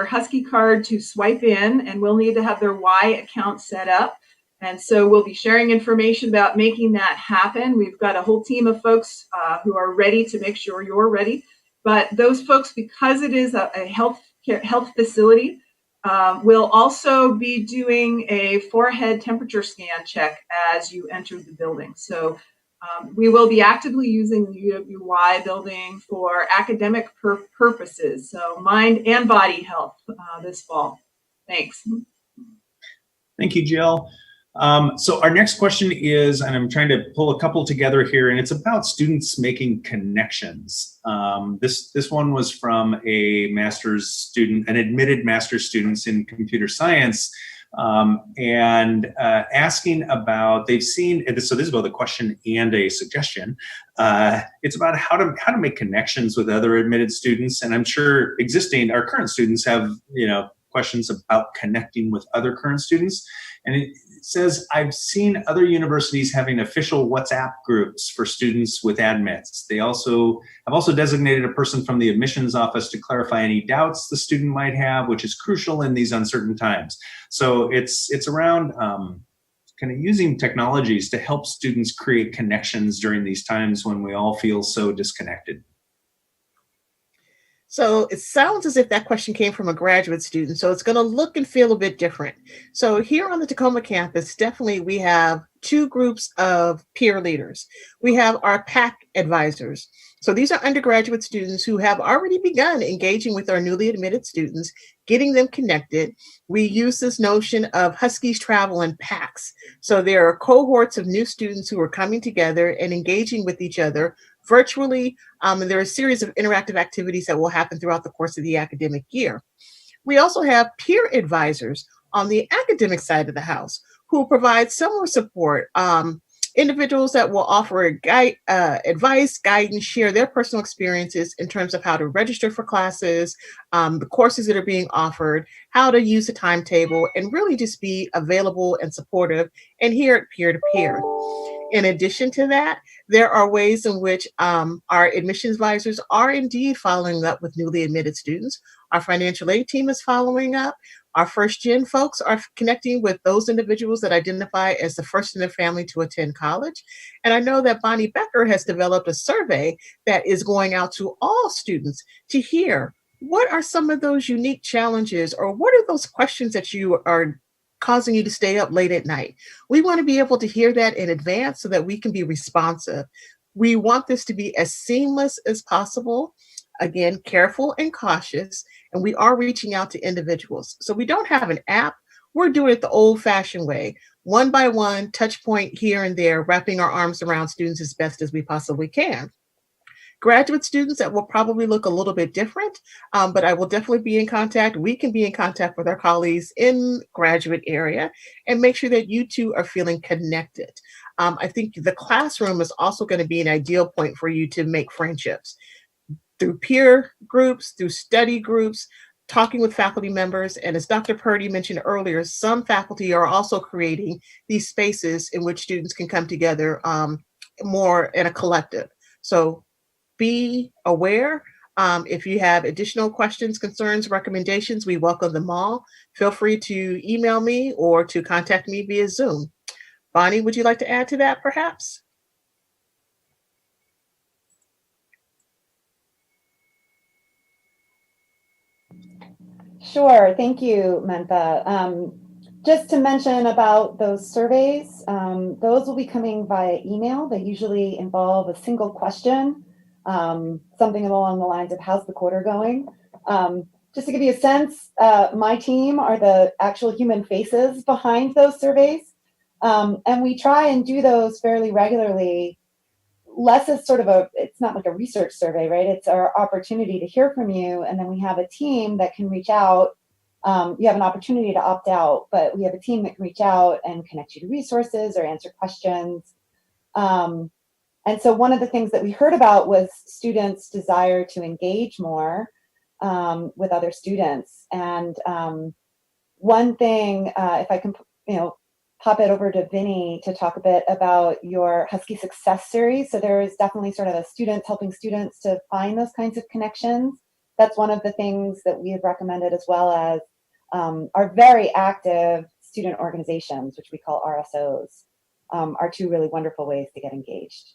D: Husky card to swipe in, and will need to have their Y account set up. And so we'll be sharing information about making that happen. We've got a whole team of folks who are ready to make sure you're ready. But those folks, because it is a health facility, will also be doing a forehead temperature scan check as you enter the building. So we will be actively using the UWY building for academic purposes, so mind and body health this fall. Thanks.
A: Thank you, Jill. So our next question is, and I'm trying to pull a couple together here, and it's about students making connections. This one was from a master's student, an admitted master's students in computer science, and asking about, they've seen, so this is both a question and a suggestion. It's about how to make connections with other admitted students, and I'm sure our current students have, questions about connecting with other current students. And it says, I've seen other universities having official WhatsApp groups for students with admits. They have also designated a person from the admissions office to clarify any doubts the student might have, which is crucial in these uncertain times. So it's around kind of using technologies to help students create connections during these times when we all feel so disconnected.
F: So it sounds as if that question came from a graduate student, so it's going to look and feel a bit different. So here on the Tacoma campus, definitely we have two groups of peer leaders. We have our PAC advisors. So these are undergraduate students who have already begun engaging with our newly admitted students, getting them connected. We use this notion of Huskies travel in packs. So there are cohorts of new students who are coming together and engaging with each other virtually, and there are a series of interactive activities that will happen throughout the course of the academic year. We also have peer advisors on the academic side of the house who provide similar support, individuals that will offer advice, guidance, share their personal experiences in terms of how to register for classes, the courses that are being offered, how to use a timetable, and really just be available and supportive and here at peer-to-peer. In addition to that, there are ways in which our admissions advisors are indeed following up with newly admitted students. Our financial aid team is following up. Our first gen folks are connecting with those individuals that identify as the first in their family to attend college. And I know that Bonnie Becker has developed a survey that is going out to all students to hear what are some of those unique challenges, or what are those questions that you are causing you to stay up late at night. We want to be able to hear that in advance so that we can be responsive. We want this to be as seamless as possible. Again, careful and cautious, and we are reaching out to individuals. So we don't have an app. We're doing it the old-fashioned way, one by one, touch point here and there, wrapping our arms around students as best as we possibly can. Graduate students, that will probably look a little bit different, but I will definitely be in contact. We can be in contact with our colleagues in graduate area and make sure that you two are feeling connected. I think the classroom is also going to be an ideal point for you to make friendships through peer groups, through study groups, talking with faculty members. And as Dr. Purdy mentioned earlier, some faculty are also creating these spaces in which students can come together more in a collective. So be aware. If you have additional questions, concerns, recommendations, we welcome them all. Feel free to email me or to contact me via Zoom. Bonnie, would you like to add to that perhaps?
E: Sure, thank you, Mentha. Just to mention about those surveys, those will be coming via email. They usually involve a single question, something along the lines of how's the quarter going? just to give you a sense, my team are the actual human faces behind those surveys. And we try and do those fairly regularly. Less as sort of it's not like a research survey, right? It's our opportunity to hear from you. And then we have a team that can reach out. You have an opportunity to opt out, but we have a team that can reach out and connect you to resources or answer questions. And so one of the things that we heard about was students' desire to engage more with other students. And one thing, if I can, pop it over to Vinny to talk a bit about your Husky Success Series. So there is definitely sort of helping students to find those kinds of connections. That's one of the things that we have recommended, as well as our very active student organizations, which we call RSOs, are two really wonderful ways to get engaged.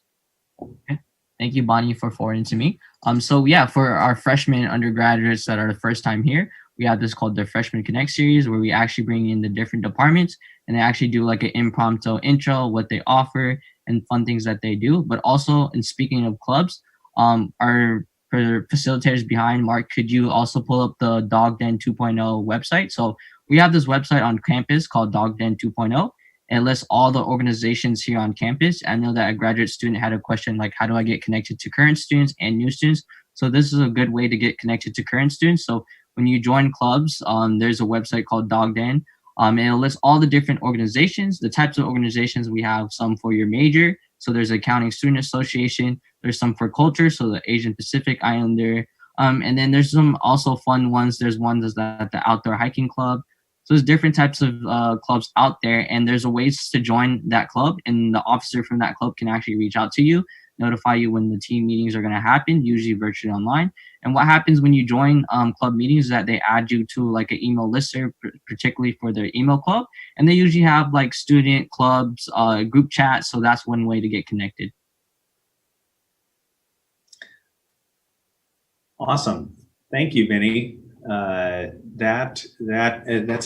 C: Okay. Thank you, Bonnie, for forwarding to me. So yeah, for our freshmen undergraduates that are the first time here, we have this called the Freshman Connect series, where we actually bring in the different departments and they actually do like an impromptu intro, what they offer and fun things that they do. But also, in speaking of clubs, our facilitators behind, Mark, could you also pull up the Dog Den 2.0 website? So we have this website on campus called Dog Den 2.0. It lists all the organizations here on campus. I know that a graduate student had a question like, how do I get connected to current students and new students? So this is a good way to get connected to current students. So when you join clubs, there's a website called Dog Den. And it'll list all the different organizations, the types of organizations. We have some for your major. So there's Accounting Student Association. There's some for culture, so the Asian Pacific Islander. And then there's some also fun ones. There's one that's the Outdoor Hiking Club. So there's different types of clubs out there, and there's a ways to join that club, and the officer from that club can actually reach out to you, notify you when the team meetings are going to happen, usually virtually online. And what happens when you join club meetings is that they add you to like an email listserv, particularly for their email club, and they usually have like student clubs, group chats. So that's one way to get connected.
A: Awesome. Thank you, Vinny. That's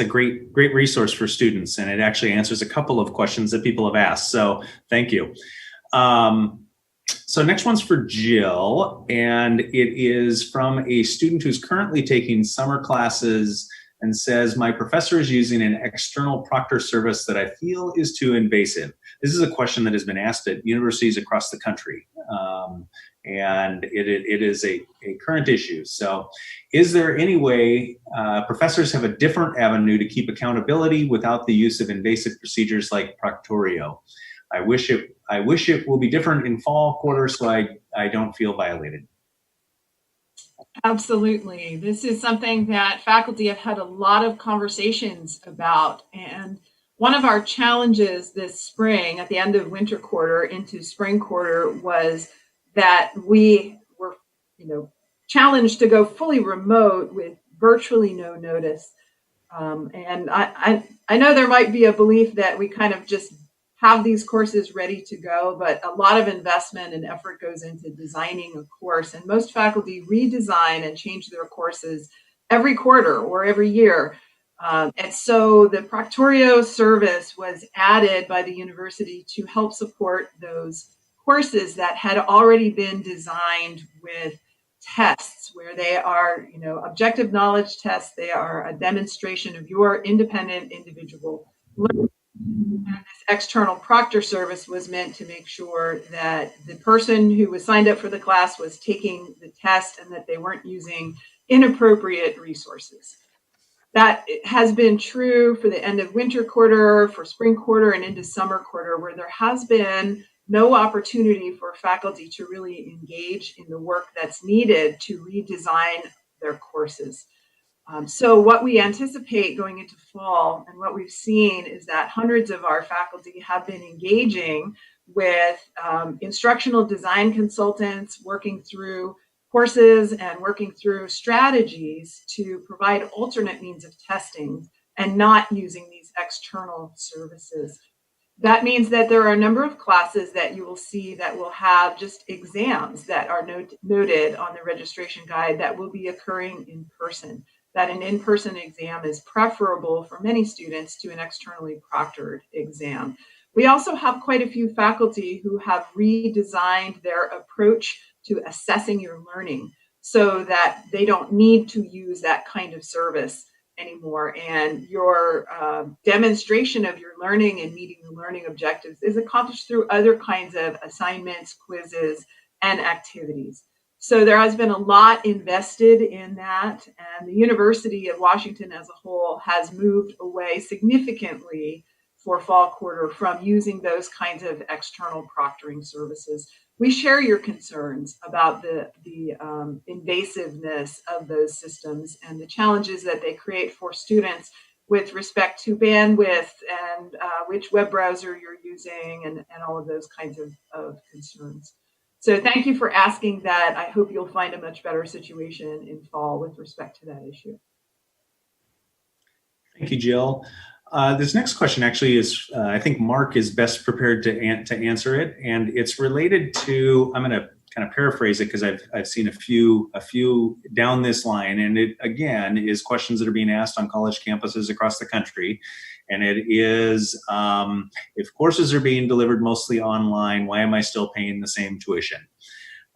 A: a great resource for students, and it actually answers a couple of questions that people have asked. So thank you. So next one's for Jill, and it is from a student who's currently taking summer classes and says, my professor is using an external proctor service that I feel is too invasive. This is a question that has been asked at universities across the country. And it is a current issue. So is there any way professors have a different avenue to keep accountability without the use of invasive procedures like proctorio? I wish it will be different in fall quarter so I don't feel violated.
D: Absolutely. This is something that faculty have had a lot of conversations about. And one of our challenges this spring at the end of winter quarter into spring quarter was that we were, challenged to go fully remote with virtually no notice. And I know there might be a belief that we kind of just have these courses ready to go, but a lot of investment and effort goes into designing a course. And most faculty redesign and change their courses every quarter or every year. And so the Proctorio service was added by the university to help support those courses that had already been designed with tests where they are, objective knowledge tests. They are a demonstration of your independent individual learning. And this external proctor service was meant to make sure that the person who was signed up for the class was taking the test and that they weren't using inappropriate resources. That has been true for the end of winter quarter, for spring quarter, and into summer quarter, where there has been no opportunity for faculty to really engage in the work that's needed to redesign their courses. So what we anticipate going into fall and what we've seen is that hundreds of our faculty have been engaging with instructional design consultants, working through courses and working through strategies to provide alternate means of testing and not using these external services. That means that there are a number of classes that you will see that will have just exams that are noted on the registration guide that will be occurring in person. That an in-person exam is preferable for many students to an externally proctored exam. We also have quite a few faculty who have redesigned their approach to assessing your learning. so that they don't need to use that kind of service anymore. And your demonstration of your learning and meeting the learning objectives is accomplished through other kinds of assignments, quizzes, and activities. So there has been a lot invested in that, and the University of Washington as a whole has moved away significantly for fall quarter from using those kinds of external proctoring services. We share your concerns about the invasiveness of those systems and the challenges that they create for students with respect to bandwidth and which web browser you're using and all of those kinds of concerns. So thank you for asking that. I hope you'll find a much better situation in fall with respect to that issue.
A: Thank you, Jill. This next question actually is, I think Mark is best prepared to answer it, and it's related to, I'm going to kind of paraphrase it because I've seen a few down this line, and it again is questions that are being asked on college campuses across the country. And it is, if courses are being delivered mostly online, why am I still paying the same tuition?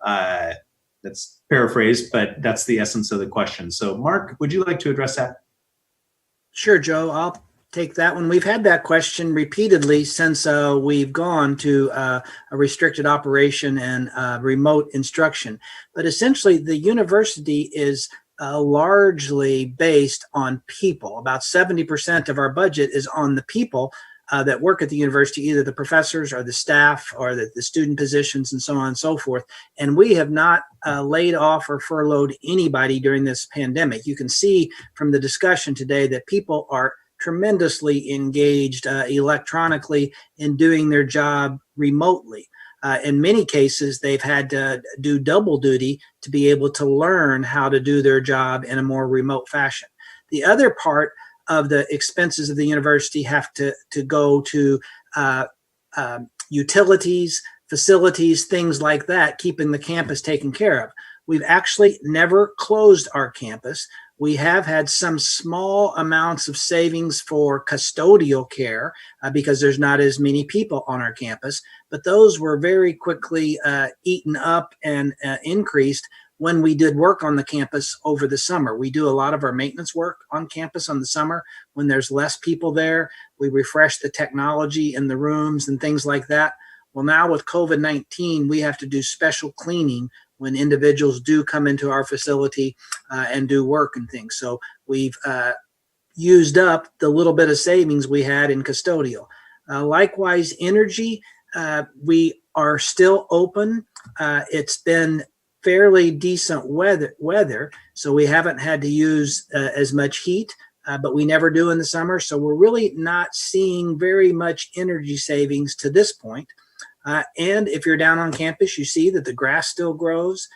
A: That's paraphrased, but that's the essence of the question. So Mark, would you like to address that?
B: Sure, Joe, I'll take that one. We've had that question repeatedly since we've gone to a restricted operation and remote instruction. But essentially, the university is largely based on people. About 70% of our budget is on the people that work at the university, either the professors or the staff or the student positions and so on and so forth. And we have not laid off or furloughed anybody during this pandemic. You can see from the discussion today that people are tremendously engaged electronically in doing their job remotely. In many cases, they've had to do double duty to be able to learn how to do their job in a more remote fashion. The other part of the expenses of the university have to go to utilities, facilities, things like that, keeping the campus taken care of. We've actually never closed our campus. We have had some small amounts of savings for custodial care because there's not as many people on our campus, but those were very quickly eaten up and increased when we did work on the campus over the summer. We do a lot of our maintenance work on campus on the summer when there's less people there. We refresh the technology in the rooms and things like that. Well, now with COVID-19, we have to do special cleaning when individuals do come into our facility and do work and things. So we've used up the little bit of savings we had in custodial. Likewise, energy, we are still open. It's been fairly decent weather, so we haven't had to use as much heat, but we never do in the summer. So we're really not seeing very much energy savings to this point. And if you're down on campus, you see that the grass still grows,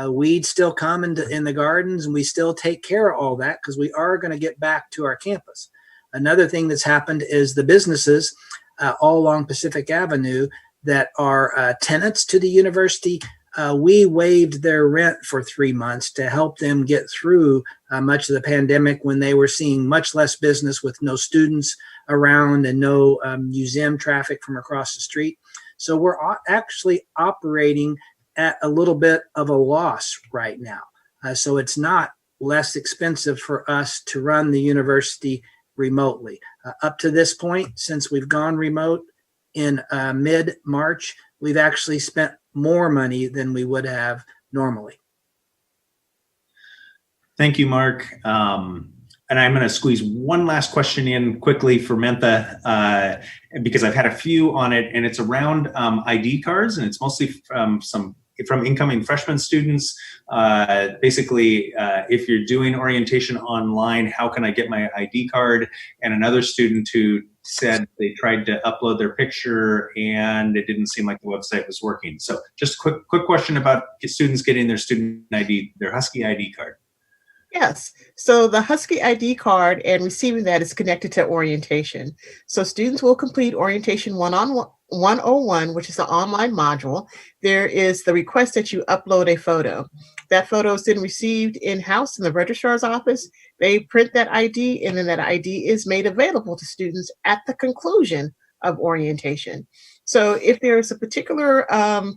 B: weeds still come in the gardens, and we still take care of all that because we are going to get back to our campus. Another thing that's happened is the businesses all along Pacific Avenue that are tenants to the university, we waived their rent for 3 months to help them get through much of the pandemic when they were seeing much less business with no students around and no museum traffic from across the street. So we're actually operating at a little bit of a loss right now. So it's not less expensive for us to run the university remotely. Up to this point, since we've gone remote in mid-March, we've actually spent more money than we would have normally.
A: Thank you, Mark. And I'm going to squeeze one last question in quickly for Mentha because I've had a few on it, and it's around ID cards, and it's mostly from incoming freshman students. Basically, if you're doing orientation online, how can I get my ID card? And another student who said they tried to upload their picture and it didn't seem like the website was working. So just quick question about students getting their student ID, their Husky ID card.
F: Yes. So the Husky ID card and receiving that is connected to orientation. So students will complete orientation 101, which is the online module. There is the request that you upload a photo. That photo is then received in-house in the registrar's office. They print that ID, and then that ID is made available to students at the conclusion of orientation. So if there's a particular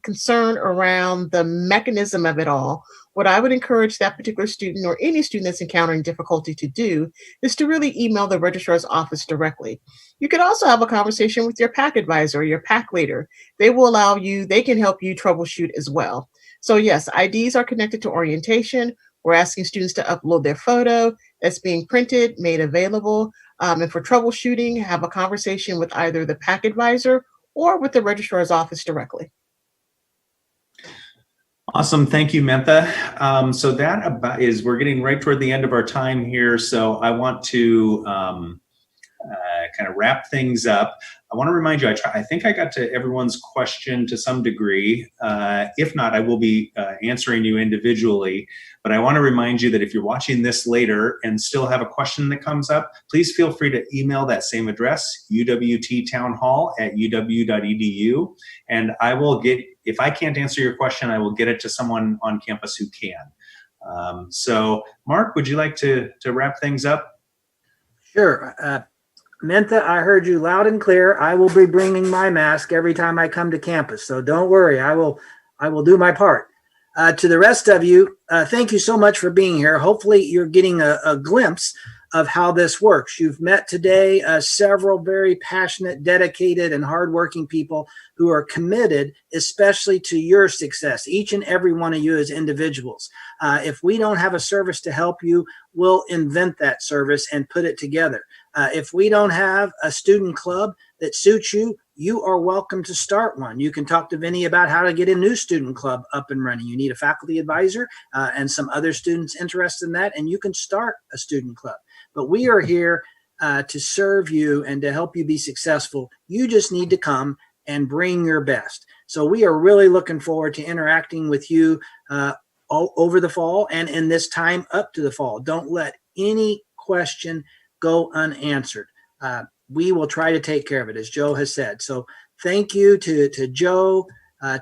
F: concern around the mechanism of it all, what I would encourage that particular student or any student that's encountering difficulty to do is to really email the registrar's office directly. You could also have a conversation with your PAC advisor or your PAC leader. They can help you troubleshoot as well. So yes, IDs are connected to orientation. We're asking students to upload their photo that's being printed, made available. And for troubleshooting, have a conversation with either the PAC advisor or with the registrar's office directly.
A: Awesome. Thank you, Mentha. So that we're getting right toward the end of our time here. So I want to kind of wrap things up. I want to remind you, I think I got to everyone's question to some degree. If not, I will be answering you individually. But I want to remind you that if you're watching this later and still have a question that comes up, please feel free to email that same address, uwttownhall@uw.edu. And I will if I can't answer your question, I will get it to someone on campus who can. So Mark, would you like to wrap things up?
B: Sure. Mentha, I heard you loud and clear. I will be bringing my mask every time I come to campus. So don't worry, I will do my part. To the rest of you, thank you so much for being here. Hopefully you're getting a glimpse of how this works. You've met today several very passionate, dedicated, and hardworking people who are committed, especially to your success, each and every one of you as individuals. If we don't have a service to help you, we'll invent that service and put it together. If we don't have a student club that suits you, you are welcome to start one. You can talk to Vinny about how to get a new student club up and running. You need a faculty advisor and some other students interested in that, and you can start a student club. But we are here to serve you and to help you be successful. You just need to come and bring your best. So we are really looking forward to interacting with you all over the fall and in this time up to the fall. Don't let any question go unanswered. We will try to take care of it, as Joe has said. So thank you to Joe,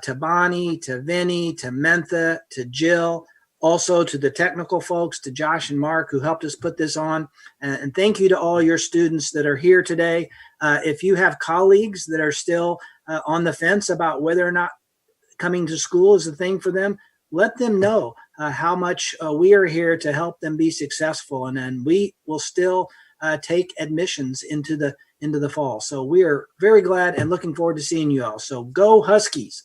B: to Bonnie, to Vinny, to Mentha, to Jill, also to the technical folks, to Josh and Mark who helped us put this on. And thank you to all your students that are here today. If you have colleagues that are still on the fence about whether or not coming to school is a thing for them, let them know how much we are here to help them be successful. And then we will still take admissions into the fall. So we are very glad and looking forward to seeing you all. So go Huskies.